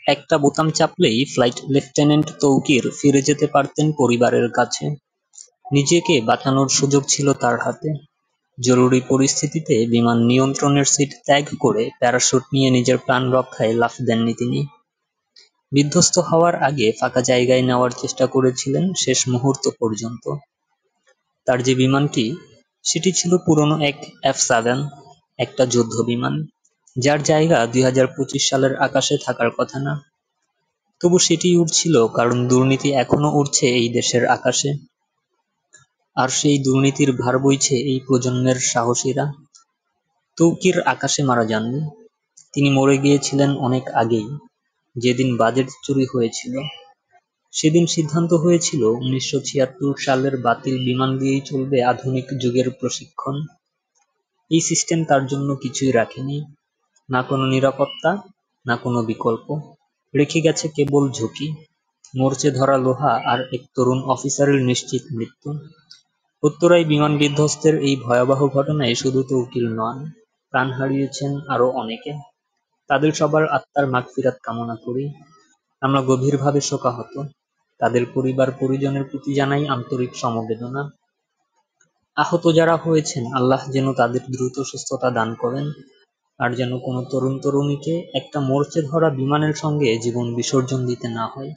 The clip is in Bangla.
একটা বোতাম চাপলেই ফ্লাইট লেফটেন্যান্ট তৌকির ফিরে যেতে পারতেন পরিবারের কাছে। নিজেকে বাঁচানোর সুযোগ ছিল তার হাতে। জরুরি পরিস্থিতিতে বিমান নিয়ন্ত্রণের সিট ত্যাগ করে প্যারাশুট নিয়ে নিজের প্রাণ রক্ষায় লাফ দেননি তিনি। বিধ্বস্ত হওয়ার আগে ফাঁকা জায়গায় নেওয়ার চেষ্টা করেছিলেন শেষ মুহূর্ত পর্যন্ত। তার যে বিমানটি, সেটি ছিল পুরনো এক F-7, একটা যুদ্ধ বিমান, যার জায়গা 2025 সালের আকাশে থাকার কথা না। তবু সেটিই উড়ছিল, কারণ দুর্নীতি এখনো উড়ছে এই দেশের আকাশে। আর সেই দুর্নীতির ভার বইছে এই প্রজন্মের সাহসীরা। তৌকির আকাশে মারা যাননি, তিনি মরে গিয়েছিলেন অনেক আগেই। যেদিন বাজেট চুরি হয়েছিল, সেদিন সিদ্ধান্ত হয়েছিল 1976 সালের বাতিল বিমান দিয়েই চলবে আধুনিক যুগের প্রশিক্ষণ। এই সিস্টেম তার জন্য কিছুই রাখেনি, না কোনো নিরাপত্তা, না কোনো বিকল্প। রেখে গেছে কেবল ঝুঁকি, মরচে ধরা লোহা আর এক তরুণ অফিসারের নিশ্চিত মৃত্যু। উত্তরায় বিমান বিধ্বস্তের এই ভয়াবহ ঘটনায় শুধু তৌকির নন, প্রাণ হারিয়েছেন আরো অনেকে। তাদের সবার আত্মার মাগফিরাত কামনা করি। আমরা গভীরভাবে শোকাহত। তাদের পরিবার পরিজনের প্রতি জানাই আন্তরিক সমবেদনা। আহত যারা হয়েছেন, আল্লাহ যেন তাদের দ্রুত সুস্থতা দান করেন, আর যেন কোনো তরুণ তরুণীকে একটা মরচে ধরা বিমানের সঙ্গে জীবন বিসর্জন দিতে না হয়।